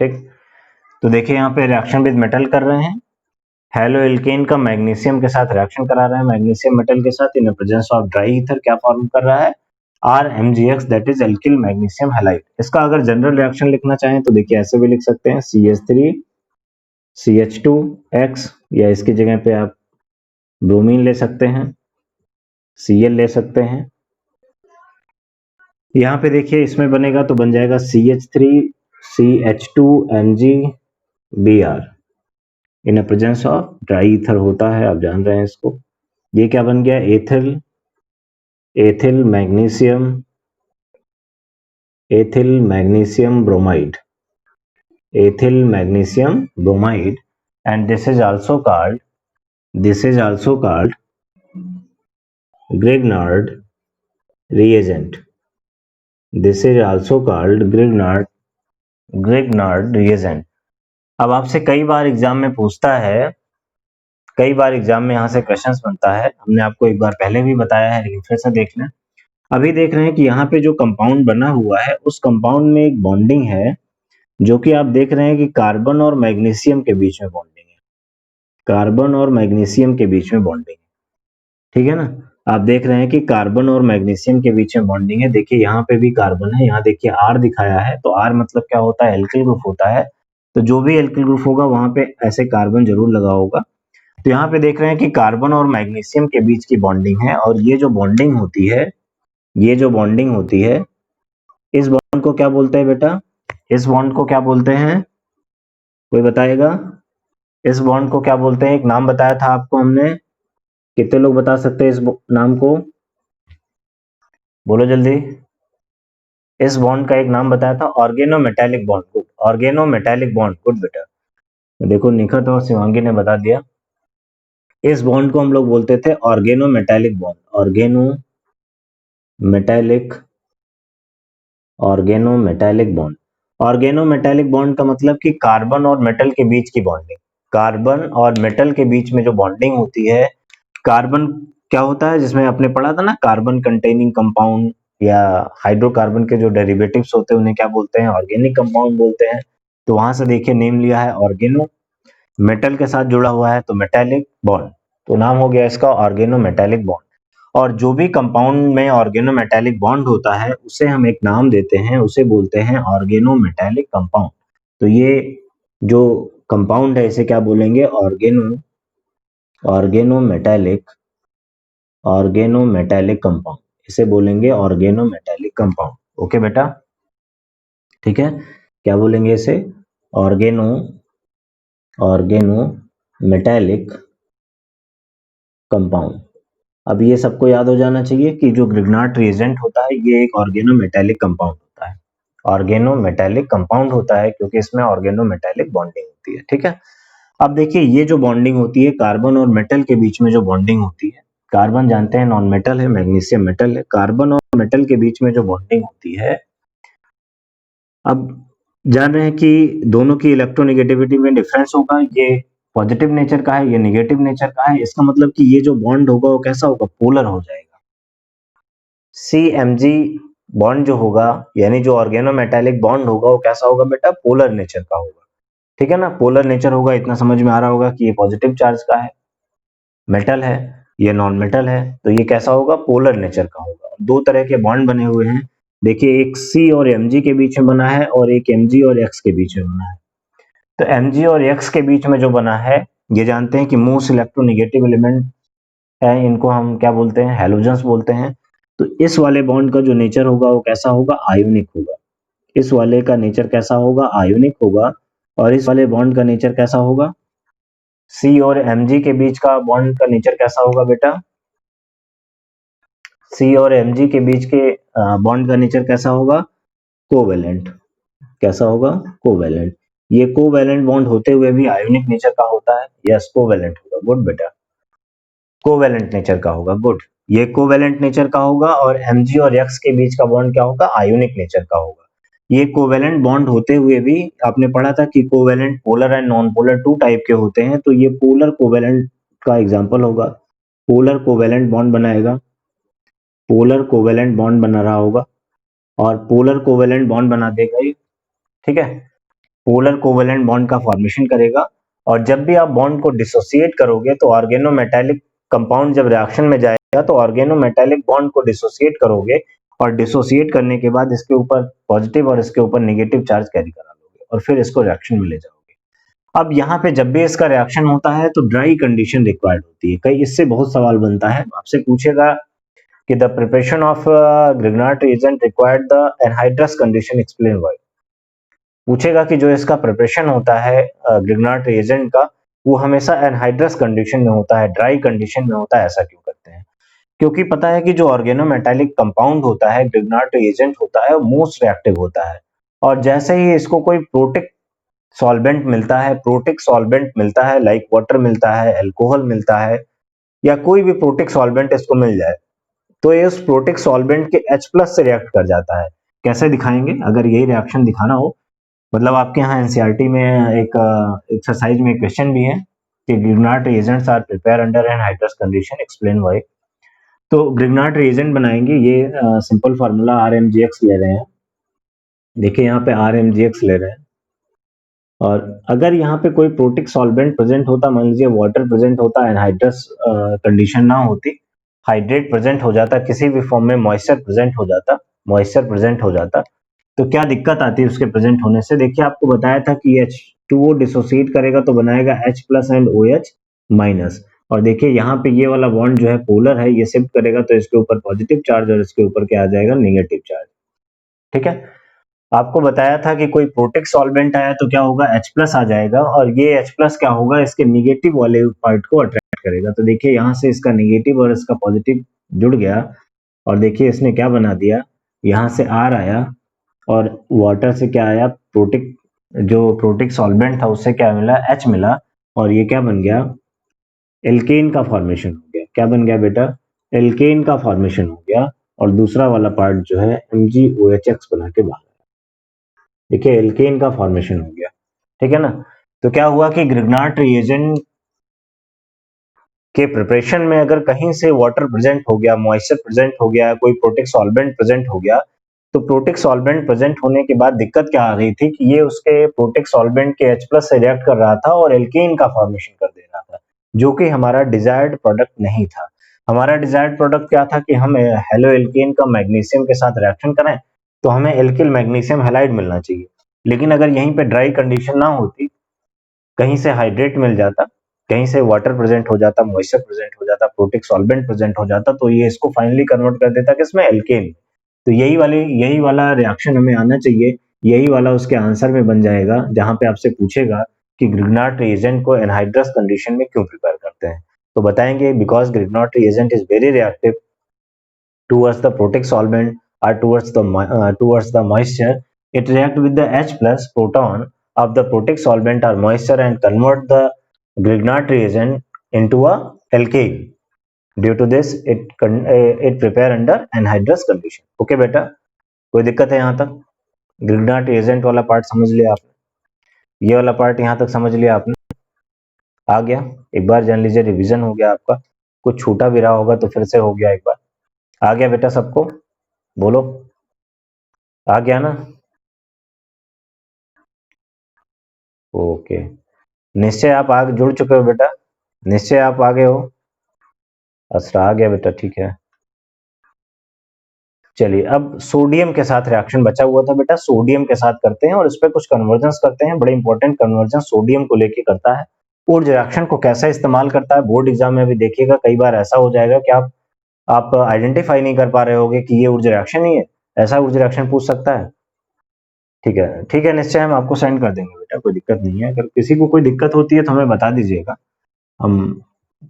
ठीक, तो देखिए यहाँ पे रिएक्शन विद मेटल कर रहे हैं। हेलो एल्केन का मैग्नीशियम के साथ रिएक्शन करा रहे हैं, मैग्नीशियम मेटल के साथ इन प्रेजेंस ऑफ ड्राई ईथर क्या फॉर्म कर रहा है, RMgX that is alkyl magnesium halide. इसका अगर जनरल रिएक्शन लिखना चाहें तो देखिए ऐसे भी लिख सकते हैं CH3 CH2X, या इसकी जगह पे आप ब्रोमीन ले सकते हैं, Cl ले सकते हैं। यहाँ पे देखिए इसमें बनेगा तो बन जाएगा CH3 CH2Mg Br in presence of dry ether होता है, आप जान रहे हैं इसको। ये क्या बन गया, ethyl magnesium bromide, and this is also called Grignard reagent. अब आपसे कई बार एग्जाम में पूछता है, कई बार एग्जाम में यहाँ से क्वेश्चंस बनता है, हमने आपको एक बार पहले भी बताया है लेकिन फिर से देख लें। अभी देख रहे हैं कि यहाँ पे जो कंपाउंड बना हुआ है उस कंपाउंड में एक बॉन्डिंग है, जो कि आप देख रहे हैं कि कार्बन और मैग्नीशियम के बीच में बॉन्डिंग है, कार्बन और मैग्नीशियम के बीच में बॉन्डिंग है, ठीक है ना। आप देख रहे हैं कि कार्बन और मैग्नीशियम के बीच में बॉन्डिंग है। देखिए यहाँ पे भी कार्बन है, यहाँ देखिए R दिखाया है, तो R मतलब क्या होता है, एल्किल ग्रुप होता है। तो जो भी एल्किल ग्रुप होगा वहां पे ऐसे कार्बन जरूर लगा होगा। तो यहाँ पे देख रहे हैं कि कार्बन और मैग्नीशियम के बीच की बॉन्डिंग है, और ये जो बॉन्डिंग होती है, इस बॉन्ड को क्या बोलते हैं बेटा, इस बॉन्ड को क्या बोलते हैं, कोई बताएगा? इस बॉन्ड को क्या बोलते हैं? एक नाम बताया था आपको हमने, कितने लोग बता सकते हैं इस नाम को, बोलो जल्दी। इस बॉन्ड का एक नाम बताया था, organometallic bond. Good, organometallic bond, good बेटा। देखो निखत और शिवांगी ने बता दिया। इस बॉन्ड को हम लोग बोलते थे organometallic bond, organometallic bond. Organometallic bond का मतलब कि कार्बन और मेटल के बीच की बॉन्डिंग, कार्बन और मेटल के बीच में जो बॉन्डिंग होती है। कार्बन क्या होता है, जिसमें आपने पढ़ा था ना, कार्बन कंटेनिंग कंपाउंड या हाइड्रोकार्बन के जो डेरिवेटिव्स होते हैं उन्हें क्या बोलते हैं, ऑर्गेनिक कंपाउंड बोलते हैं। तो वहां से देखिए नेम लिया है ऑर्गेनो, मेटल के साथ जुड़ा हुआ है तो मेटालिक बॉन्ड, तो नाम हो गया इसका ऑर्गेनोमेटालिक बॉन्ड। और जो भी कंपाउंड में ऑर्गेनोमेटालिक बॉन्ड होता है उसे हम एक नाम देते हैं, उसे बोलते हैं ऑर्गेनोमेटालिक कंपाउंड। तो ये जो कंपाउंड है इसे क्या बोलेंगे, ऑर्गेनोमेटालिक कंपाउंड, इसे बोलेंगे ऑर्गेनोमेटालिक कंपाउंड। ओके बेटा, ठीक है, क्या बोलेंगे इसे, ऑर्गेनोमेटालिक कंपाउंड। अब ये सबको याद हो जाना चाहिए कि जो ग्रिग्नार्ड रिएजेंट होता है ये एक ऑर्गेनोमेटालिक कंपाउंड होता है, ऑर्गेनोमेटालिक कंपाउंड होता है क्योंकि इसमें ऑर्गेनोमेटालिक बॉन्डिंग होती है, ठीक है। अब देखिए ये जो बॉन्डिंग होती है कार्बन और मेटल के बीच में, जो बॉन्डिंग होती है, कार्बन जानते हैं नॉन मेटल है, मैग्नीशियम मेटल है, कार्बन और मेटल के बीच में जो बॉन्डिंग होती है, अब जान रहे हैं कि दोनों की इलेक्ट्रोनेगेटिविटी में डिफरेंस होगा, ये पॉजिटिव नेचर का है, ये नेगेटिव नेचर का है। इसका मतलब कि ये जो बॉन्ड होगा वो कैसा होगा, पोलर हो जाएगा। CMg बॉन्ड जो होगा, यानी जो ऑर्गेनोमेटालिक बॉन्ड होगा वो कैसा होगा बेटा, पोलर नेचर का होगा, ठीक है ना। पोलर नेचर होगा, इतना समझ में आ रहा होगा कि ये पॉजिटिव चार्ज का है, मेटल है, ये नॉन मेटल है, तो ये कैसा होगा, पोलर नेचर का होगा। दो तरह के बॉन्ड बने हुए हैं, देखिए एक C और Mg के बीच में बना है और एक Mg और X के बीच में बना है। तो Mg और X के बीच में जो बना है, ये जानते हैं कि मोस्ट इलेक्ट्रोनेगेटिव एलिमेंट है, इनको हम क्या बोलते हैं, हैलोजेंस बोलते हैं। तो इस वाले बॉन्ड का जो नेचर होगा वो कैसा होगा, आयोनिक होगा। इस वाले का नेचर कैसा होगा, आयोनिक होगा। और इस वाले बॉन्ड का नेचर कैसा होगा, C और Mg के बीच का बॉन्ड का नेचर कैसा होगा बेटा, C और Mg के बीच के बॉन्ड का नेचर कैसा होगा, कोवेलेंट। कैसा होगा, कोवेलेंट। ये कोवेलेंट बॉन्ड होते हुए भी आयोनिक नेचर का होता है, यस कोवेलेंट होगा, गुड बेटा, कोवेलेंट नेचर का होगा, गुड। ये कोवेलेंट नेचर का होगा और Mg और X के बीच का बॉन्ड क्या होगा, आयोनिक नेचर का होगा। ये कोवेलेंट बॉन्ड होते हुए भी आपने पढ़ा था कि covalent polar and non polar two type के होते हैं, तो ये पोलर कोवेलेंट का एग्जांपल होगा, पोलर कोवेलेंट बॉन्ड बनाएगा, पोलर कोवेलेंट बॉन्ड बना रहा होगा और पोलर कोवेलेंट बॉन्ड बना देगा ये, ठीक है। पोलर कोवेलेंट बॉन्ड का फॉर्मेशन करेगा। और जब भी आप बॉन्ड को डिसोसिएट करोगे तो ऑर्गेनोमेटेलिक कंपाउंड जब रिएक्शन में जाएगा तो ऑर्गेनोमेटेलिक बॉन्ड को डिसोसिएट करोगे और डिसोसिएट करने के बाद इसके ऊपर पॉजिटिव और इसके ऊपर नेगेटिव चार्ज कैरी करा लोगे और फिर इसको रिएक्शन में ले जाओगे। अब यहाँ पे जब भी इसका रिएक्शन होता है तो ड्राई कंडीशन रिक्वायर्ड होती है। कई इससे बहुत सवाल बनता है, आपसे पूछेगा कि the preparation of Grignard reagent required the anhydrous condition, explain why. पूछेगा कि जो इसका प्रिपरेशन होता है ग्रिग्नार्ड रिएजेंट का, वो हमेशा एनहाइड्रस कंडीशन में होता है, ड्राई कंडीशन में होता है, ऐसा क्यों करते हैं? क्योंकि पता है कि जो ऑर्गेनोमेटालिक कंपाउंड होता है, ग्रिग्नार्ड रिएजेंट होता है, वो मोस्ट रिएक्टिव होता है। और जैसे ही इसको कोई प्रोटिक सॉल्वेंट मिलता है, प्रोटिक सॉल्वेंट मिलता है, लाइक वाटर मिलता है, अल्कोहल मिलता है, या कोई भी प्रोटिक सॉल्वेंट इसको मिल जाए, तो ये उस प्रोटिक सॉल्वेंट के H प्लस से रिएक्ट कर जाता है। कैसे दिखाएंगे? अगर यही रिएक्शन दिखाना हो, मतलब आपके यहाँ एनसीईआरटी में एक एक्सरसाइज में क्वेश्चन भी है कि Grignard reagents are prepare under anhydrous condition, explain why. तो ग्रिग्नार्ड रिएजेंट बनाएंगे, ये सिंपल फार्मूला RMGX ले रहे हैं। देखिए यहाँ पे RMGX ले रहे हैं, और अगर यहाँ पे कोई प्रोटिक सॉल्वेंट प्रेजेंट होता, मान लीजिए वाटर प्रेजेंट होता, एनहाइड्रस कंडीशन ना होती, हाइड्रेट प्रेजेंट हो जाता, किसी भी फॉर्म में मॉइस्चर प्रेजेंट हो जाता, मॉइस्चर प्रेजेंट हो जाता, तो क्या दिक्कत आती है उसके प्रेजेंट होने से? देखिए आपको बताया था कि H2O डिसोसिएट करेगा तो बनाएगा H plus and OH minus. और देखिए यहाँ पे ये वाला बॉन्ड जो है पोलर है, ये शिफ्ट करेगा तो इसके ऊपर पॉजिटिव चार्ज और इसके ऊपर क्या आ जाएगा? Negative charge. ठीक है, आपको बताया था कि कोई प्रोटिक सॉल्वेंट आया तो क्या होगा? H प्लस आ जाएगा, और ये H प्लस क्या होगा? इसके निगेटिव वाले पार्ट को अट्रैक्ट करेगा। तो देखिए यहाँ से इसका नेगेटिव और इसका पॉजिटिव जुड़ गया, और देखिए इसने क्या बना दिया, यहाँ से R आया और वाटर से क्या आया? प्रोटिक, जो प्रोटिक सॉल्वेंट था उससे क्या मिला? H मिला, और ये क्या बन गया? एल्केन का फॉर्मेशन हो गया। क्या बन गया बेटा? एल्केन का फॉर्मेशन हो गया, और दूसरा वाला पार्ट जो है MgOHX बना के बाहर। देखिए एल्केन का फॉर्मेशन हो गया, ठीक है ना? तो क्या हुआ कि ग्रिग्नार्ड रिएजेंट के प्रिपरेशन में अगर कहीं से वाटर प्रेजेंट हो गया, मॉइस्चर प्रेजेंट हो गया, कोई प्रोटिक सॉल्वेंट प्रेजेंट हो गया, तो प्रोटिक सॉल्वेंट प्रेजेंट होने के बाद दिक्कत क्या आ रही थी कि ये उसके प्रोटिक सॉल्वेंट के H प्लस से रिएक्ट कर रहा था और एल्केन का फॉर्मेशन कर दे रहा था, जो कि हमारा डिजायर्ड प्रोडक्ट नहीं था। हमारा डिजायर्ड प्रोडक्ट क्या था कि हम हेलो एल्केन का मैग्नीशियम के साथ रिएक्शन करें तो हमें एल्किल मैग्नीशियम हैलाइड मिलना चाहिए। लेकिन अगर यहीं पे ड्राई कंडीशन ना होती, कहीं से हाइड्रेट मिल जाता, कहीं से वाटर प्रेजेंट हो जाता, मॉइस्चर प्रेजेंट हो जाता, प्रोटिक सॉल्वेंट प्रेजेंट हो जाता, तो ये इसको फाइनली कन्वर्ट कर देता किसमें? एल्केन। तो यही वाला रिएक्शन हमें आना चाहिए, यही वाला उसके आंसर में बन जाएगा, जहां पे आपसे पूछेगा कि ग्रिग्नार्ड रिएजेंट को एनहाइड्रस कंडीशन में क्यों प्रिपेयर करते हैं, तो बताएंगे because Grignard reagent is very reactive towards the protic solvent or towards the moisture. It react with the H plus proton of the protic solvent or moisture and convert the Grignard reagent into a alkane. Due to this, it prepare under anhydrous condition. Okay बेटा, कोई दिक्कत है यहाँ तक? Grignard reagent वाला part समझ लिया आपने, ये वाला पार्ट यहाँ तक समझ लिया आपने, आ गया? एक बार जान लीजिए, रिवीजन हो गया आपका, कुछ छूटा भी रहा होगा तो फिर से हो गया एक बार। आ गया बेटा सबको? बोलो, आ गया ना? ओके, निश्चय आप आगे जुड़ चुके हो बेटा, निश्चय आप आगे हो? अच्छा आ गया बेटा, ठीक है। चलिए अब सोडियम के साथ रिएक्शन बचा हुआ था बेटा, सोडियम के साथ करते हैं और इस पे कुछ कन्वर्जन्स करते हैं, बड़े इंपॉर्टेंट कन्वर्जन सोडियम को लेके करता है। ऊर्ज रिएक्शन को कैसा इस्तेमाल करता है, बोर्ड एग्जाम में भी देखिएगा, कई बार ऐसा हो जाएगा कि आप आइडेंटिफाई नहीं कर पा रहे होगे कि ये ऊर्ज रिएक्शन ही है, ऐसा ऊर्ज रिएक्शन पूछ सकता है। ठीक है, ठीक है, निश्चय हम आपको सेंड कर देंगे बेटा, कोई दिक्कत नहीं है। अगर किसी को कोई दिक्कत होती है तो हमें बता दीजिएगा, हम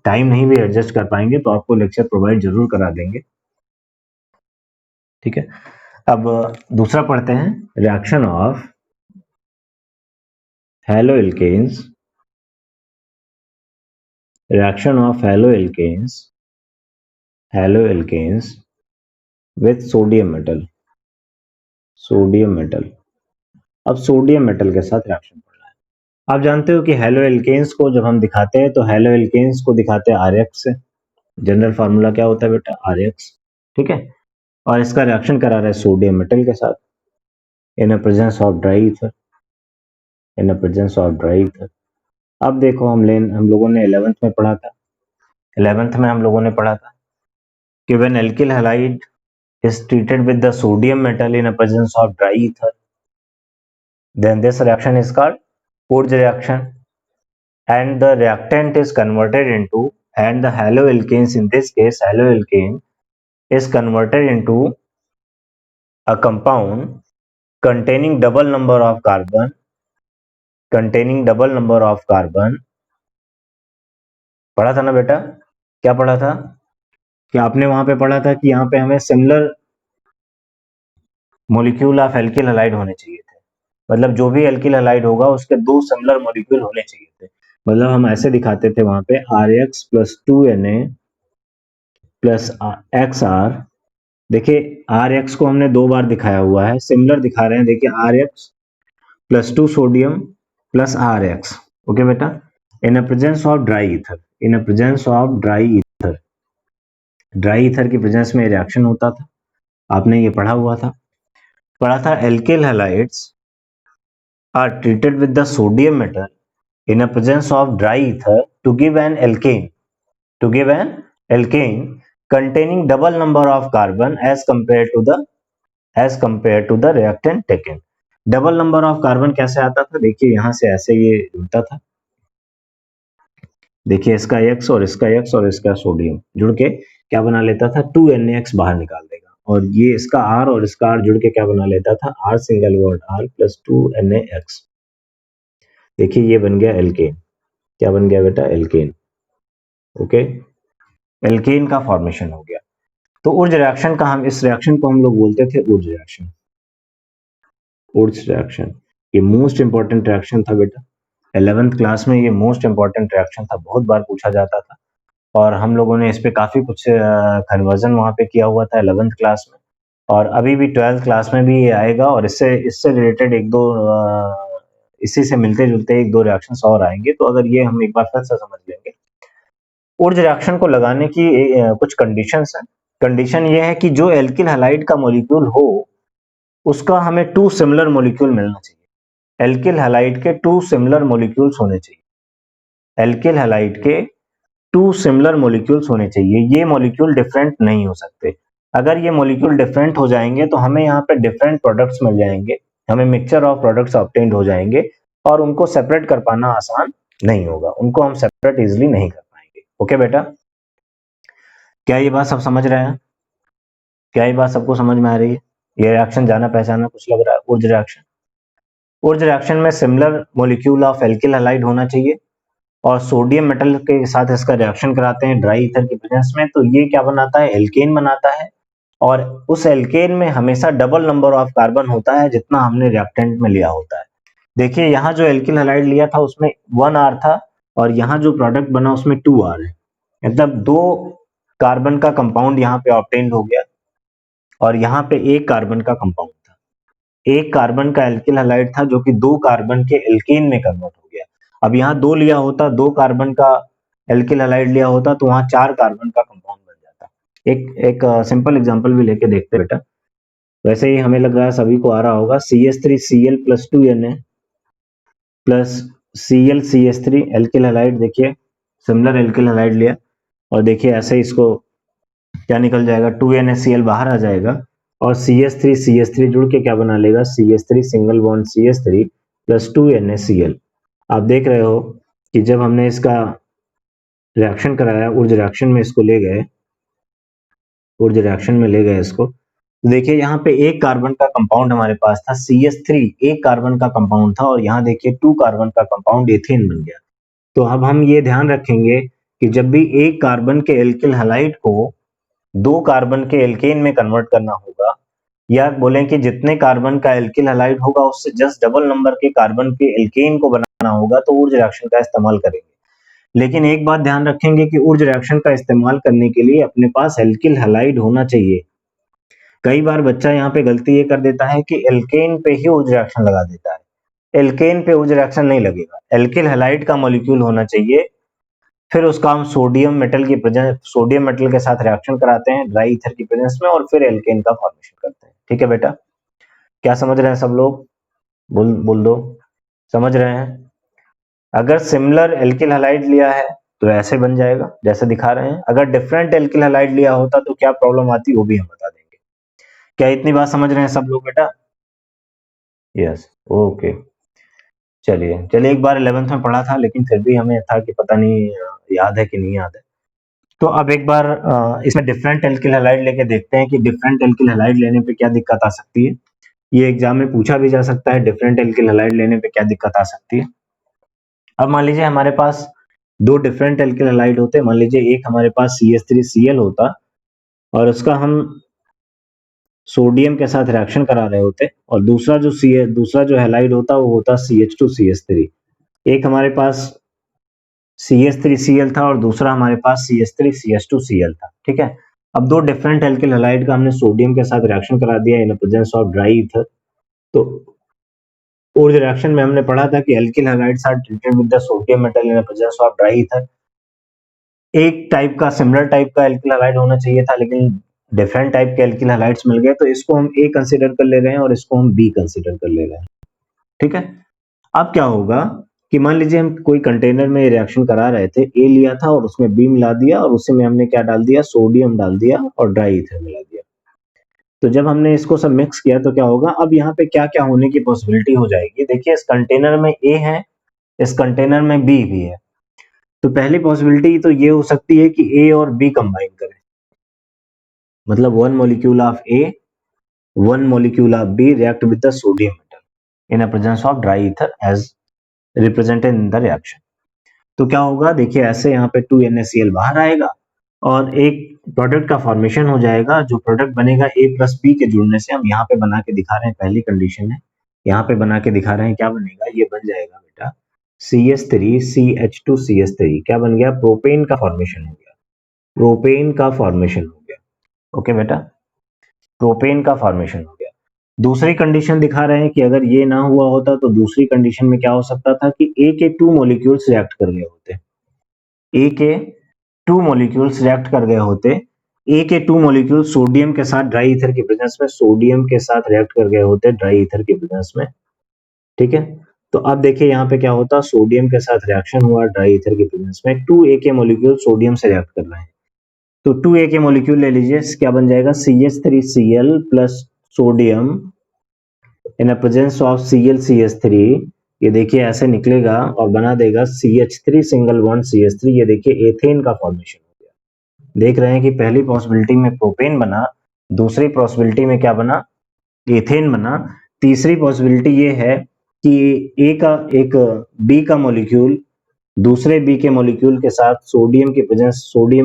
टाइम नहीं भी एडजस्ट कर पाएंगे तो आपको लेक्चर प्रोवाइड जरूर करा देंगे। ठीक है, अब दूसरा पढ़ते हैं, reaction of halo alkanes, reaction of halo alkanes with sodium metal, sodium metal. अब सोडियम मेटल के साथ रिएक्शन पढ़ना है। आप जानते हो कि हेलो एल्केन्स को जब हम दिखाते हैं तो हेलो एल्केन्स को दिखाते हैं RX से। जनरल फार्मूला क्या होता है बेटा? RX। ठीक है, और इसका रिएक्शन करा रहा है सोडियम मेटल के साथ इन presence of dry ether. In the presence of dry ether. अब देखो हम लोगों ने 11th में पढ़ा था, 11th में हम लोगों ने पढ़ा था कि when alkyl halide is treated with the sodium metal in the presence of dry ether, then this reaction is called Wurtz reaction, and the reactant is converted into, and the haloalkanes, in this case haloalkane is converted into a compound containing double number of carbon, पढ़ा था ना बेटा? क्या पढ़ा था कि आपने वहां पे पढ़ा था कि यहाँ पे हमें similar molecule of alkyl halide होने चाहिए थे, मतलब जो भी एल्किल हैलाइड होगा उसके दो सिमिलर मॉलिक्यूल होने चाहिए थे। मतलब हम ऐसे दिखाते थे वहां पे RX plus 2Na plus XR। देखिए RX को हमने दो बार दिखाया हुआ है, सिमिलर दिखा रहे हैं। देखिए RX plus 2 sodium plus RX। Okay बेटा, in a presence of dry ether, in a presence of dry ether, dry ether की प्रेजेंस में रिएक्शन होता था, आपने ये पढ़ा हुआ था। पढ़ा था alkyl halides are treated with the sodium metal in a presence of dry ether to give an alkane containing double number of carbon as compared to the reactant taken। Double number of carbon कैसे आता था? देखिए यहां से ऐसे ये जुड़ता था, देखिए इसका X और इसका X और इसका सोडियम जुड़ के क्या बना लेता था? 2NaX बाहर निकाल देगा, और ये इसका R और इसका R जुड़ के क्या बना लेता था? R single bond R plus 2NaX। देखिए ये बन गया एल्केन। क्या बन गया बेटा? एल्केन। ओके, एल्केन का फॉर्मेशन हो गया। तो उर्ज रिएक्शन का इस रिएक्शन को हम लोग बोलते थे उर्ज रिएक्शन। उर्ज रिएक्शन ये मोस्ट इंपॉर्टेंट रिएक्शन था बेटा, 11th क्लास में ये मोस्ट इंपॉर्टेंट रिएक्शन था, बहुत बार पूछा जाता था, और हम लोगों ने इस पे काफी कुछ कन्वर्जन वहां पे किया हुआ था 11th क्लास में, और अभी भी 12th क्लास में भी ये आएगा, और इससे रिलेटेड एक दो इसी से मिलते जुलते एक दो रिएक्शंस और आएंगे, तो अगर ये हम एक बार फिर से समझ लेंगे। उर्ज रिएक्शन को लगाने की कुछ कंडीशंस हैं। कंडीशन ये है कि जो एल्किल हैलाइड का मॉलिक्यूल हो उसका हमें टू सिमिलर मॉलिक्यूल मिलना चाहिए। एल्किल हैलाइड के टू सिमिलर मॉलिक्यूल्स होने चाहिए। एल्किल हैलाइड के टू सिमिलर मॉलिक्यूल्स होने चाहिए। ये मॉलिक्यूल डिफरेंट नहीं हो सकते। अगर ये मॉलिक्यूल डिफरेंट हो जाएंगे तो हमें यहाँ पे डिफरेंट प्रोडक्ट्स मिल जाएंगे, हमें मिक्सचर ऑफ प्रोडक्ट्स ऑब्टेन्ड हो जाएंगे, और उनको सेपरेट कर पाना आसान नहीं होगा, उनको हम सेपरेट इजिली नहीं कर पाएंगे। ओके बेटा, क्या ये बात सब समझ रहे हैं? क्या ये बात सबको समझ में आ रही है? ये रिएक्शन जाना पहचाना कुछ लग रहा है? उर्ज रिएक्शन, उर्ज रिएक्शन में similar molecule of alkyl halide होना चाहिए, और सोडियम मेटल के साथ इसका रिएक्शन कराते हैं ड्राई ईथर की प्रेजेंस में, तो ये क्या बनाता है? एल्केन बनाता है, और उस एल्केन में हमेशा डबल नंबर ऑफ कार्बन होता है जितना हमने रिएक्टेंट में लिया होता है। देखिए यहाँ जो एल्किल हैलाइड लिया था उसमें 1R था, और यहाँ जो प्रोडक्ट बना उसमें 2R है, मतलब दो कार्बन का कंपाउंड यहाँ पे ऑब्टेन्ड हो गया, और यहाँ पे एक कार्बन का कंपाउंड था, एक कार्बन का एल्किल हैलाइड था जो कि दो कार्बन के एल्केन में कन्वर्ट हो गया। अब यहाँ दो लिया होता, दो कार्बन का एल्किल हैलाइड लिया होता, तो वहां चार कार्बन का कंपाउंड बन जाता। एक सिंपल एग्जांपल भी लेके देखते बेटा, वैसे ही हमें लग रहा है सभी को आ रहा होगा। CH3Cl plus 2Na plus ClCH3 alkyl halide, देखिए सिमिलर एल्किल हैलाइड लिया, और देखिए ऐसे इसको क्या निकल जाएगा? 2NaCl बाहर आ जाएगा, और CH3 जुड़ के क्या बना लेगा? CH3 single bond CH3 plus 2NaCl। आप देख रहे हो कि जब हमने इसका रिएक्शन कराया, ऊर्ज रिएक्शन में इसको ले गए, ऊर्ज रिएक्शन में ले गए इसको, तो देखिए यहाँ पे एक कार्बन का कंपाउंड हमारे पास था CH3, एक कार्बन का कंपाउंड था, और यहाँ देखिए 2 कार्बन का कंपाउंड एथेन बन गया। तो अब हम ये ध्यान रखेंगे कि जब भी एक कार्बन के एल्किल हैलाइड को दो कार्बन के एल्केन में कन्वर्ट करना होगा, या बोलें कि जितने कार्बन का एल्किल हैलाइड होगा उससे जस्ट डबल नंबर के कार्बन के एल्केन को बनाना होगा, तो ऊर्ज रिएक्शन का इस्तेमाल करेंगे। लेकिन एक बात ध्यान रखेंगे कि ऊर्ज रिएक्शन का इस्तेमाल करने के लिए अपने पास एल्किल हैलाइड होना चाहिए। कई बार बच्चा यहाँ पे गलती ये कर देता है कि एल्केन पे ही ऊर्ज रिएक्शन लगा देता है। एल्केन पे ऊर्ज रिएक्शन नहीं लगेगा, एल्किल हैलाइड का मॉलिक्यूल होना चाहिए, फिर उसका हम सोडियम मेटल के साथ रिएक्शन कराते हैं ड्राई ईथर की प्रेजेंस में, और फिर एल्केन का फॉर्मेशन करते हैं। ठीक है बेटा, क्या समझ रहे हैं सब लोग? बोल बोल दो, समझ रहे हैं? अगर सिमिलर एल्किल हैलाइड लिया है तो ऐसे बन जाएगा जैसे दिखा रहे हैं। अगर डिफरेंट एल्किल हैलाइड लिया होता तो क्या प्रॉब्लम आती वो भी हम बता देंगे। क्या इतनी बात समझ रहे हैं सब लोग बेटा? Yes, okay. चलिए चलिए, एक बार 11th में पढ़ा था लेकिन फिर भी हमें था कि पता नहीं याद है कि नहीं याद है। तो अब एक बार इसमें डिफरेंट एल्किल हैलाइड लेके देखते हैं कि डिफरेंट एल्किल हैलाइड लेने पे क्या दिक्कत आ सकती है। ये एग्जाम में पूछा भी जा सकता है, डिफरेंट एल्किल हैलाइड लेने पे क्या दिक्कत आ सकती है। अब मान लीजिए हमारे पास दो डिफरेंट एल्किल हैलाइड होते हैं। मान लीजिए एक हमारे पास CH3Cl होता और उसका हम सोडियम के साथ रिएक्शन करा रहे होते, और दूसरा जो हैलाइड होता वो होता CH2CH3। एक हमारे पास CH3Cl था और दूसरा हमारे पास CH3CH2Cl था, ठीक है। अब दो डिफरेंट एल्किल हैलाइड का हमने सोडियम के साथ रिएक्शन करा दिया in presence of dry ether. तो उस रिएक्शन में हमने पढ़ा था कि alkyl halides are treated with the sodium metal in presence of dry ether. एक टाइप का सिमिलर टाइप का एल्किल हैलाइड होना चाहिए था, लेकिन डिफरेंट टाइप के एल्किल हैलाइड्स मिल गए, तो इसको हम A कंसीडर कर ले रहे हैं और इसको हम B कंसीडर कर ले रहे हैं, ठीक है। अब क्या होगा कि मान लीजिए हम कोई कंटेनर में रिएक्शन करा रहे थे, A लिया था और उसमें B मिला दिया और उसी में हमने क्या डाल दिया, सोडियम डाल दिया और ड्राई ईथर मिला दिया। तो जब हमने इसको सब मिक्स किया तो क्या होगा, अब यहाँ पे क्या क्या होने की पॉसिबिलिटी हो जाएगी। देखिए, इस कंटेनर में A है, इस कंटेनर में B भी है। तो पहली पॉसिबिलिटी तो ये हो सकती है कि A और B कंबाइन करें, मतलब one molecule of A, one molecule of B react with the sodium metal in a presence of dry ether as represented in the reaction। तो क्या होगा, देखिए ऐसे यहाँ पे 2NaCl बाहर आएगा और एक प्रोडक्ट का फॉर्मेशन हो जाएगा। जो प्रोडक्ट बनेगा A प्लस B के जुड़ने से, हम यहाँ पे बना के दिखा रहे हैं, पहली कंडीशन है, यहाँ पे बना के दिखा रहे हैं। क्या बनेगा, ये बन जाएगा बेटा CH3CH2CH3। क्या बन गया, प्रोपेन का फॉर्मेशन हो गया, प्रोपेन का फॉर्मेशन हो गया। ओके बेटा, प्रोपेन का फॉर्मेशन हो गया। दूसरी कंडीशन दिखा रहे हैं कि अगर ये ना हुआ होता तो दूसरी कंडीशन में क्या हो सकता था कि A के 2 मॉलिक्यूल्स रिएक्ट कर गए होते, A के 2 मॉलिक्यूल्स रिएक्ट कर गए होते। A के 2 मॉलिक्यूल सोडियम के साथ ड्राई ईथर की प्रेजेंस में, सोडियम के साथ रिएक्ट कर गए होते ड्राई ईथर की प्रेजेंस में, ठीक है। तो अब देखिए यहाँ पे क्या होता, सोडियम के साथ रिएक्शन हुआ ड्राई ईथर की प्रेजेंस में, 2A के मॉलिक्यूल सोडियम से रिएक्ट कर रहे हैं। तो 2A के मॉलिक्यूल ले लीजिए, क्या बन जाएगा, CH3Cl plus sodium in presence of ClCH3। ये देखिए ऐसे निकलेगा और बना देगा CH3 सिंगल बॉन्ड CH3। ये देखिए एथेन का फॉर्मेशन हो गया। देख रहे हैं कि पहली पॉसिबिलिटी में प्रोपेन बना, दूसरी पॉसिबिलिटी में क्या बना, एथेन बना। तीसरी पॉसिबिलिटी ये है कि एक बी का मॉलिक्यूल दूसरे बी के मॉलिक्यूल के साथ सोडियम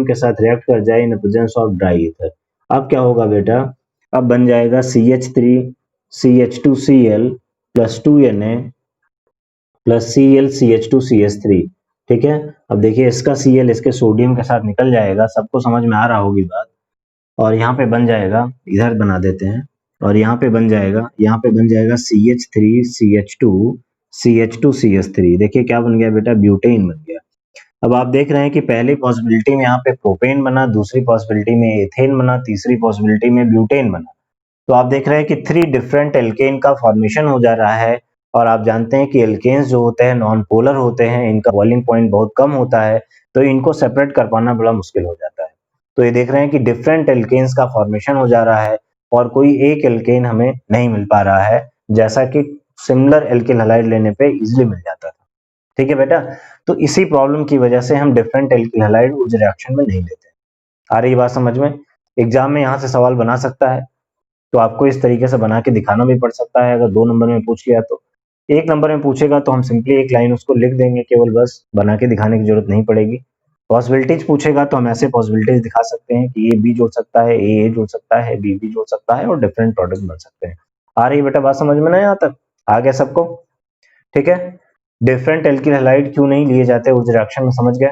के साथ रिएक्ट कर जाए इन प्रेजेंस ऑफ ड्राई ईथर। अब क्या होगा बेटा, अब बन जाएगा CH3CH2Cl plus 2Na plus ClCH2CH3, ठीक है। अब देखिए इसका Cl इसके सोडियम के साथ निकल जाएगा, सबको समझ में आ रहा होगी बात। और यहाँ पे बन जाएगा, इधर बना देते हैं, और यहाँ पे बन जाएगा CH3CH2CH2CH3। देखिए क्या बन गया बेटा, ब्यूटेन बन गया। अब आप देख रहे हैं कि पहली पॉसिबिलिटी में यहाँ पे प्रोपेन बना, दूसरी पॉसिबिलिटी में एथेन बना, तीसरी पॉसिबिलिटी में ब्यूटेन बना। तो आप देख रहे हैं कि 3 डिफरेंट एल्केन का फॉर्मेशन हो जा रहा है। और आप जानते हैं कि एल्केन्स जो होते हैं नॉन पोलर होते हैं, इनका बॉइलिंग पॉइंट बहुत कम होता है, तो इनको सेपरेट कर पाना बड़ा मुश्किल हो जाता है। तो ये देख रहे हैं कि डिफरेंट एल्केन्स का फॉर्मेशन हो जा रहा है और कोई एक एल्केन हमें नहीं मिल पा रहा है, जैसा कि सिमिलर एल्किल हैलाइड लेने पे इजीली मिल जाता था, ठीक है बेटा। तो इसी प्रॉब्लम की वजह से हम डिफरेंट एल्किल हैलाइड उस रिएक्शन में नहीं लेते। आ रही बात समझ में? एग्जाम में यहाँ से सवाल बना सकता है, तो आपको इस तरीके से बना के दिखाना भी पड़ सकता है। अगर 2 नंबर में पूछ लिया तो, 1 नंबर में पूछेगा तो हम सिंपली एक लाइन उसको लिख देंगे केवल, बस बना के दिखाने की जरूरत नहीं पड़ेगी। पॉसिबिलिटीज पूछेगा तो हम ऐसे पॉसिबिलिटीज दिखा सकते हैं कि ये बी जोड़ सकता है, ए जोड़ सकता है, बी जोड़ सकता है और डिफरेंट प्रोडक्ट बन सकते हैं। आ रही बेटा बात समझ में ना? यहाँ तक आ गया सबको? ठीक है। डिफरेंट एल्किल हैलाइड क्यों नहीं लिए जाते उस रिएक्शन में, समझ गए?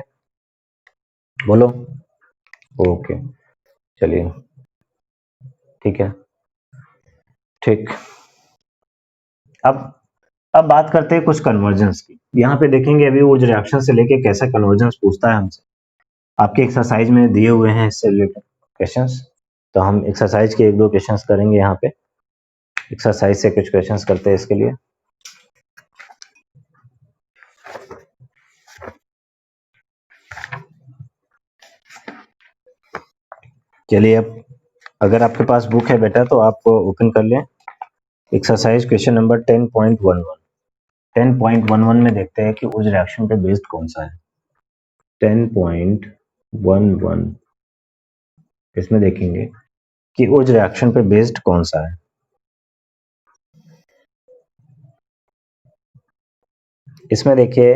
बोलो। ओके, चलिए ठीक है, ठीक। अब बात करते हैं कुछ कन्वर्जेंस की। यहाँ पे देखेंगे अभी वो रिएक्शन से लेके कैसा कन्वर्जेंस पूछता है हमसे। आपके एक्सरसाइज में दिए हुए हैं इससे रिलेटेड क्वेश्चंस, तो हम एक्सरसाइज के 1-2 क्वेश्चंस करेंगे। यहाँ पे एक्सरसाइज से कुछ क्वेश्चंस करते हैं इसके लिए। चलिए, अब अगर आपके पास बुक है बेटा तो आप ओपन कर लें एक्सरसाइज क्वेश्चन नंबर 10.11। 10.11 में देखते हैं कि उस रिएक्शन पे बेस्ड कौन सा है। 10.11 इसमें देखेंगे कि उस रिएक्शन पे बेस्ड कौन सा है। इसमें देखिए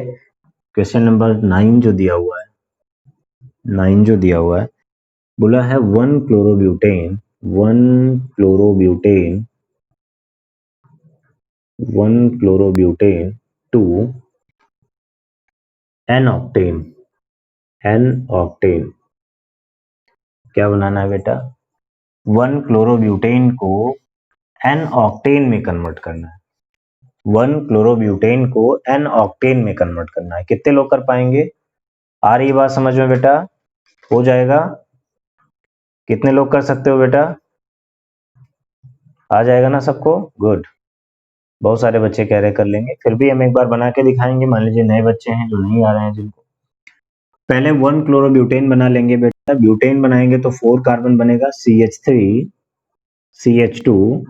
क्वेश्चन नंबर 9 जो दिया हुआ है, 9 जो दिया हुआ है, बोला है 1 chlorobutane 1 chlorobutane to n octane क्या बनाना है बेटा? 1 क्लोरोब्यूटेन को एन ऑक्टेन में कन्वर्ट करना है। 1 क्लोरोब्यूटेन को एन ऑक्टेन में कन्वर्ट करना है। कितने लोग कर पाएंगे? आ रही बात समझ में बेटा? हो जाएगा? कितने लोग कर सकते हो बेटा? आ जाएगा ना सबको? गुड। बहुत सारे बच्चे कह रहे कर लेंगे, फिर भी हम एक बार बना के दिखाएंगे। मान लीजिए नए बच्चे हैं जो नहीं आ रहे हैं जिनको, पहले 1 क्लोरोब्यूटेन बना लेंगे बेटा। ब्यूटेन बनाएंगे तो 4 कार्बन बनेगा, CH3 CH2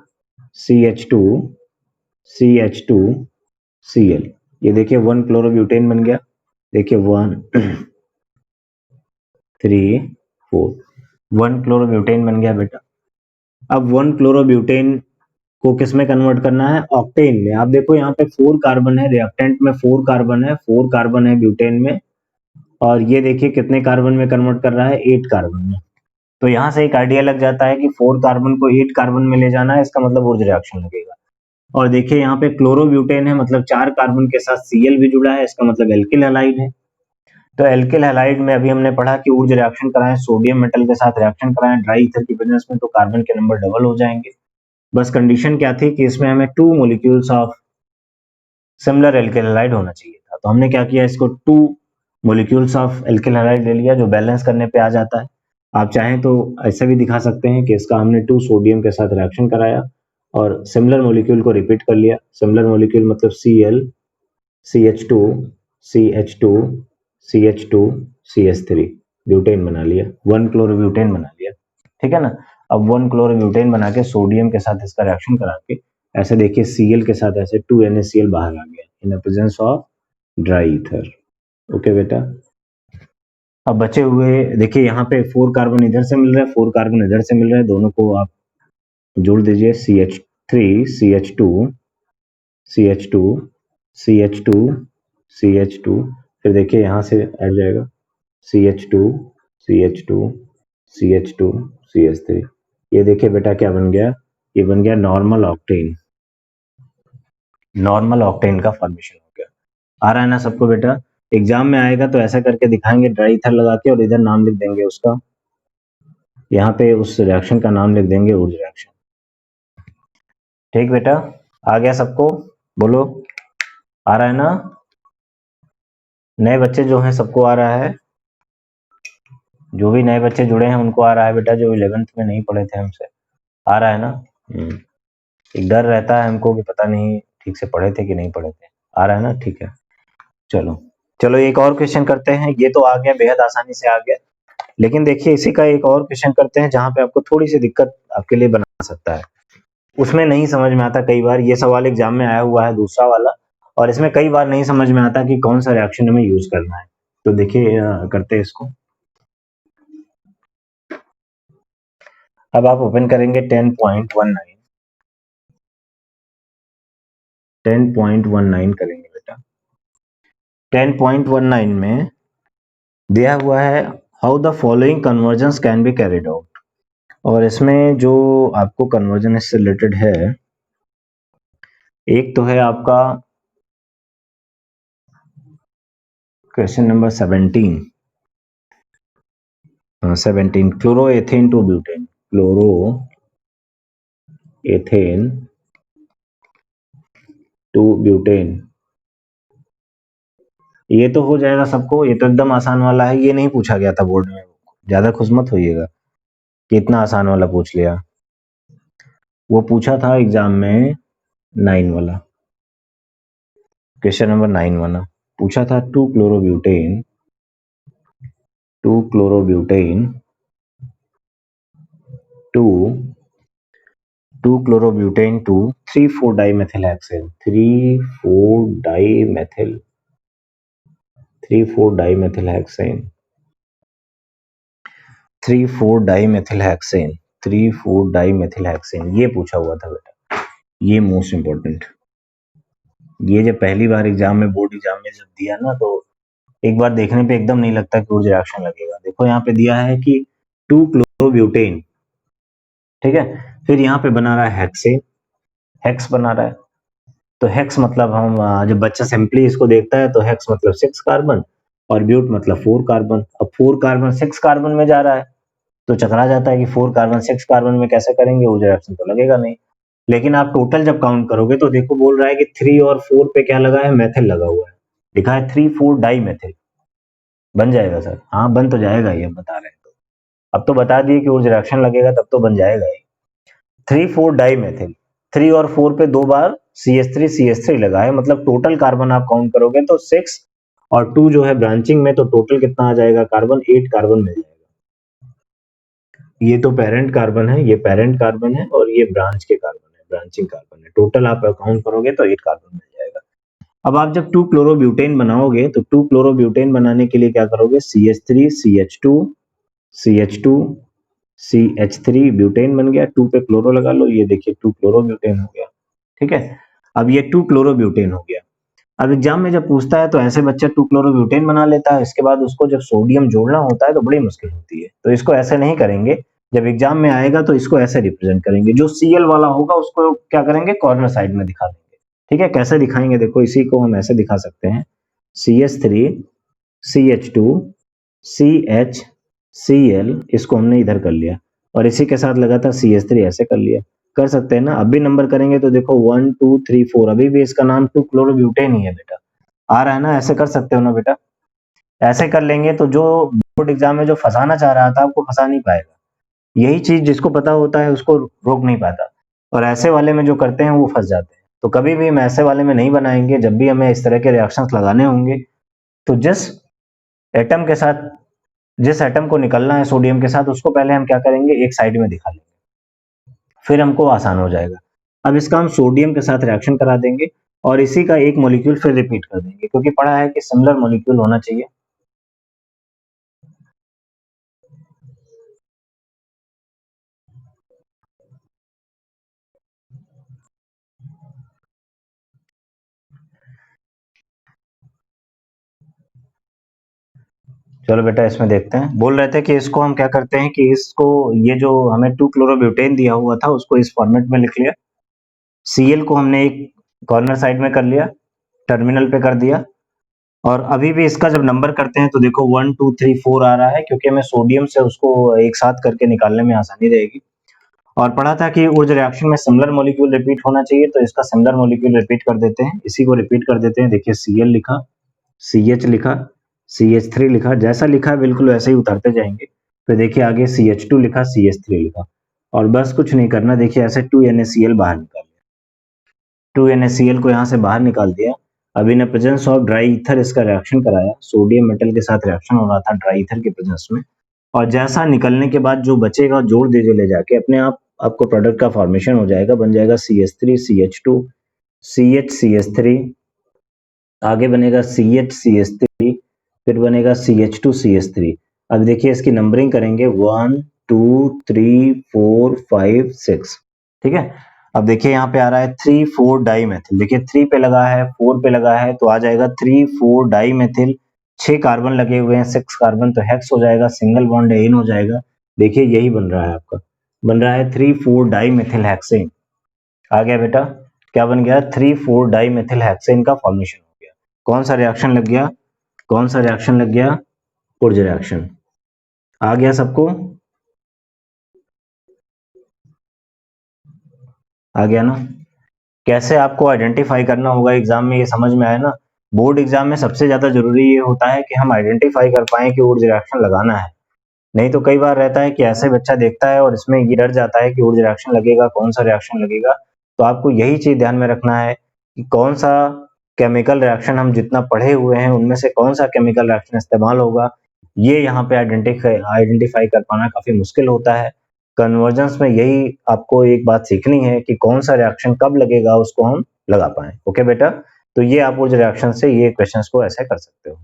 CH2 CH2 Cl। ये देखिए 1 क्लोरोब्यूटेन बन गया। देखिए 1 3 4 1 क्लोरोब्यूटेन बन गया बेटा। अब 1 क्लोरोब्यूटेन को किस में कन्वर्ट करना है? ऑक्टेन में। आप देखो यहाँ पे 4 कार्बन है, रिएक्टेंट में 4 कार्बन है, 4 कार्बन है ब्यूटेन में, और ये देखिए कितने कार्बन में कन्वर्ट कर रहा है? 8 कार्बन में। तो यहाँ से एक आइडिया लग जाता है कि 4 कार्बन को 8 कार्बन में ले जाना है, इसका मतलब ऊर्जा रिएक्शन लगेगा। और देखिए यहाँ पे क्लोरोब्यूटेन है, मतलब 4 कार्बन के साथ Cl भी जुड़ा है, इसका मतलब एल्किल हैलाइड है। तो एल्किल हैलाइड में अभी हमने पढ़ा कि ऊर्जा रिएक्शन कराएं, सोडियम मेटल के साथ रिएक्शन कराएं ड्राई ईथर की प्रेजेंस में, तो कार्बन के नंबर डबल हो जाएंगे। बस कंडीशन क्या थी कि इसमें हमें 2 molecules of similar alkyl halide होना चाहिए था। तो हमने क्या किया, इसको 2 मॉलिक्यूल्स ऑफ एल्किल हैलाइड ले लिया, जो बैलेंस करने पे आ जाता है। आप चाहें तो ऐसे भी दिखा सकते हैं कि इसका हमने 2 सोडियम के साथ रिएक्शन कराया और सिमिलर मॉलिक्यूल को रिपीट कर लिया। सिमिलर मॉलिक्यूल मतलब Cl CH2 CH2 CH2 CH3 butane बना लिया, 1 क्लोरोब्यूटेन बना लिया। ठीक है ना? अब 1 क्लोरोब्यूटेन बना के सोडियम के साथ इसका रिएक्शन करा के ऐसे देखिए Cl के साथ ऐसे 2 NaCl बाहर आ गया in the presence of dry ether. Okay बेटा। अब बचे हुए देखिए यहाँ पे 4 कार्बन इधर से मिल रहे हैं, 4 कार्बन इधर से मिल रहे हैं, दोनों को आप जोड़ दीजिए। CH3 CH2 CH2 CH2 CH2, फिर देखिए यहाँ से ऐड जाएगा CH2 CH2 CH2 CH3। ये देखिए बेटा क्या बन गया? ये बन गया नॉर्मल ऑक्टेन। नॉर्मल ऑक्टेन का फॉर्मेशन हो गया। आ रहा है ना सबको बेटा? एग्जाम में आएगा तो ऐसा करके दिखाएंगे, ड्राई ईथर लगा के, और इधर नाम लिख देंगे उसका, यहाँ पे उस रिएक्शन का नाम लिख देंगे वुड रिएक्शन। ठीक बेटा? आ गया सबको? बोलो, आ रहा है ना? नए बच्चे जो हैं सबको आ रहा है? जो भी नए बच्चे जुड़े हैं उनको आ रहा है बेटा, जो 11th में नहीं पढ़े थे हमसे? आ रहा है ना? एक डर रहता है हमको कि पता नहीं ठीक से पढ़े थे कि नहीं पढ़े थे। आ रहा है ना? ठीक है, चलो चलो एक और क्वेश्चन करते हैं। ये तो आ गया, बेहद आसानी से आ गया, लेकिन देखिए इसी का एक और क्वेश्चन करते हैं जहां पे आपको थोड़ी सी दिक्कत आपके लिए बना सकता है। उसमें नहीं समझ में आता कई बार, ये सवाल एग्जाम में आया हुआ है दूसरा वाला, और इसमें कई बार नहीं समझ में आता कि कौन सा रिएक्शन हमें यूज करना है। तो देखिए करते हैं इसको। अब आप ओपन करेंगे 10.19 करेंगे बेटा। 10.19 में दिया हुआ है how the following convergence can be carried out, और इसमें जो आपको कन्वर्जन से रिलेटेड है, एक तो है आपका question number 17 chloroethane to butane, chloroethane to butane. ये तो हो जाएगा सबको, ये तो एकदम आसान वाला है, ये नहीं पूछा गया था बोर्ड में, ज्यादा खुश मत होइएगा कि इतना आसान वाला पूछ लिया। वो पूछा था एग्जाम में 9 वाला, क्वेश्चन नंबर 9 वाला पूछा था 2-क्लोरोब्यूटेन टू 2-क्लोरोब्यूटेन टू 3,4-डाइमेथिलहेक्सेन 3,4-डाइमेथिलहेक्सेन 3,4-डाइमेथिलहेक्सेन ये पूछा हुआ था बेटा, ये मोस्ट इंपॉर्टेंट। ये जब पहली बार एग्जाम में, बोर्ड एग्जाम में जब दिया ना, तो एक बार देखने पे एकदम नहीं लगता कि ऊर्जा रिएक्शन लगेगा। देखो यहाँ पे दिया है कि 2-क्लोरोब्यूटेन, ठीक है, फिर यहाँ पे बना रहा है हेक्सेन, हेक्स बना रहा है। तो हेक्स मतलब हम जब बच्चा सिंपली इसको देखता है तो हेक्स मतलब 6 कार्बन और ब्यूट मतलब 4 कार्बन। अब 4 कार्बन 6 कार्बन में जा रहा है तो चकरा जाता है कि 4 कार्बन 6 कार्बन में कैसे करेंगे, ऊर्जा रिएक्शन तो लगेगा नहीं। लेकिन आप टोटल जब काउंट करोगे तो देखो बोल रहा है कि 3 और 4 पे क्या लगा है, मेथिल लगा हुआ है, लिखा है 3,4-डाइमेथिल। बन जाएगा सर? हाँ बन तो जाएगा, ये बता रहे हैं तो। अब तो बता दिए कि ऊर्जा रिएक्शन लगेगा, तब तो बन जाएगा ही। 3,4-डाइमेथिल, 3 और 4 पे 2 बार CH3 लगा है, मतलब टोटल कार्बन आप काउंट करोगे तो 6 और 2 जो है ब्रांचिंग में, तो टोटल कितना आ जाएगा कार्बन, 8 कार्बन मिल जाएगा। ये तो पेरेंट कार्बन है, ये पेरेंट कार्बन है और ये ब्रांच के कार्बन है, ब्रांचिंग कार्बन है। टोटल आप काउंट करोगे तो 8 कार्बन मिल जाएगा। अब आप जब 2-क्लोरोब्यूटेन बनाओगे तो 2-क्लोरोब्यूटेन बनाने के लिए क्या करोगे, CH3 CH2 CH2 CH3 butane बन गया, 2 पे क्लोरो लगा लो, ये देखिए 2-क्लोरोब्यूटेन हो गया, ठीक है। अब ये 2-क्लोरोब्यूटेन हो गया। अब एग्जाम में जब पूछता है तो ऐसे बच्चा 2-क्लोरोब्यूटेन बना लेता है, इसके बाद उसको जब सोडियम जोड़ना होता है तो बड़ी मुश्किल होती है। तो इसको ऐसे नहीं करेंगे, जब एग्जाम में आएगा तो इसको ऐसे रिप्रेजेंट करेंगे, जो Cl वाला होगा उसको क्या करेंगे, कॉर्नर साइड में दिखा देंगे, ठीक है। कैसे दिखाएंगे, देखो इसी को हम ऐसे दिखा सकते हैं, CH3 CH2 CH Cl, इसको हमने इधर कर लिया और इसी के साथ लगा था CH3, ऐसे कर लिया। कर सकते हैं ना। अब भी नंबर करेंगे तो देखो 1 2 3 4, अभी भी इसका नाम 2-क्लोरोब्यूटेन ही है बेटा, आ रहा है ना, ऐसे कर सकते हो ना बेटा। ऐसे कर लेंगे तो जो बोर्ड एग्जाम में जो फंसाना चाह रहा था आपको फंसा नहीं पाएगा। यही चीज जिसको पता होता है उसको रोक नहीं पाता, और ऐसे वाले में जो करते हैं वो फंस जाते हैं। तो कभी भी हम ऐसे वाले में नहीं बनाएंगे। जब भी हमें इस तरह के रिएक्शंस लगाने होंगे तो एटम के साथ जिस एटम को निकलना है सोडियम के साथ, उसको पहले हम क्या करेंगे, एक साइड में दिखा लेंगे, फिर हमको आसान हो जाएगा। अब इसका हम सोडियम के साथ रिएक्शन करा देंगे और इसी का एक मॉलिक्यूल फिर रिपीट कर देंगे, क्योंकि पढ़ा है कि सिमिलर मॉलिक्यूल होना चाहिए। चलो बेटा इसमें देखते हैं। बोल रहे थे कि इसको हम क्या करते हैं कि इसको, ये जो हमें 2-क्लोरोब्यूटेन दिया हुआ था उसको इस फॉर्मेट में लिख लिया, Cl को हमने एक कॉर्नर साइड में कर लिया, टर्मिनल पे कर दिया, और अभी भी इसका जब नंबर करते हैं तो देखो 1 2 3 4 आ रहा है, क्योंकि हमें सोडियम से उसको एक साथ करके निकालने में आसानी रहेगी। और पढ़ा था कि उस रिएक्शन में सिमिलर मॉलिक्यूल रिपीट होना चाहिए, तो इसका सिमिलर मॉलिक्यूल रिपीट कर देते हैं, इसी को रिपीट कर देते हैं। देखिए Cl लिखा, CH लिखा, CH3 लिखा, जैसा लिखा है बिल्कुल वैसे ही उतारते जाएंगे। फिर देखिए आगे CH2 लिखा, CH3 लिखा, और बस कुछ नहीं करना। देखिए ऐसे 2NaCl बाहर निकाल लिया, 2NaCl को यहाँ से बाहर निकाल दिया। अब इन प्रेजेंस ऑफ ड्राई ईथर इसका रिएक्शन कराया, सोडियम मेटल के साथ रिएक्शन हो रहा था ड्राई ईथर के प्रेजेंस में, और जैसा निकलने के बाद जो बचेगा जोड़ दीजिए ले जाके, अपने आप आपको प्रोडक्ट का फॉर्मेशन हो जाएगा, बन जाएगा CH3 CH2 CH CH3, आगे बनेगा CH CH3, फिर बनेगा CH2 CH3। अब देखिए इसकी नंबरिंग करेंगे 1 2 3 4 5 6, ठीक है। अब देखिए यहाँ पे आ रहा है 3,4-डाइमेथिल, देखिए 3 पे लगा है 4 पे लगा है तो आ जाएगा 3,4-डाइमेथिल, 6 कार्बन लगे हुए हैं, 6 कार्बन, तो हेक्स हो जाएगा, सिंगल बॉन्ड एन हो जाएगा। देखिए यही बन रहा है आपका, बन रहा है 3,4-डाइमेथिल हेक्सेन। आ गया बेटा, क्या बन गया, 3,4-डाइमेथिल हेक्सेन का फॉर्मेशन हो गया। कौन सा रिएक्शन लग गया, कौन सा रिएक्शन लग गया, पुर्ज रिएक्शन। आ गया सबको, आ गया ना। कैसे आपको आइडेंटिफाई करना होगा एग्जाम में, ये समझ में आया ना। बोर्ड एग्जाम में सबसे ज्यादा जरूरी ये होता है कि हम आइडेंटिफाई कर पाए कि ऊर्ज रिएक्शन लगाना है। नहीं तो कई बार रहता है कि ऐसे बच्चा देखता है और इसमें ये डर जाता है कि ऊर्ज रिएक्शन लगेगा, कौन सा रिएक्शन लगेगा। तो आपको यही चीज ध्यान में रखना है कि कौन सा केमिकल रिएक्शन हम जितना पढ़े हुए हैं उनमें से कौन सा केमिकल रिएक्शन इस्तेमाल होगा, ये यहाँ पे आइडेंटिफाई कर पाना काफी मुश्किल होता है। कन्वर्जेंस में यही आपको एक बात सीखनी है कि कौन सा रिएक्शन कब लगेगा उसको हम लगा पाएं। ओके बेटा, तो ये आप उस रिएक्शन से ये क्वेश्चंस को ऐसे कर सकते हो।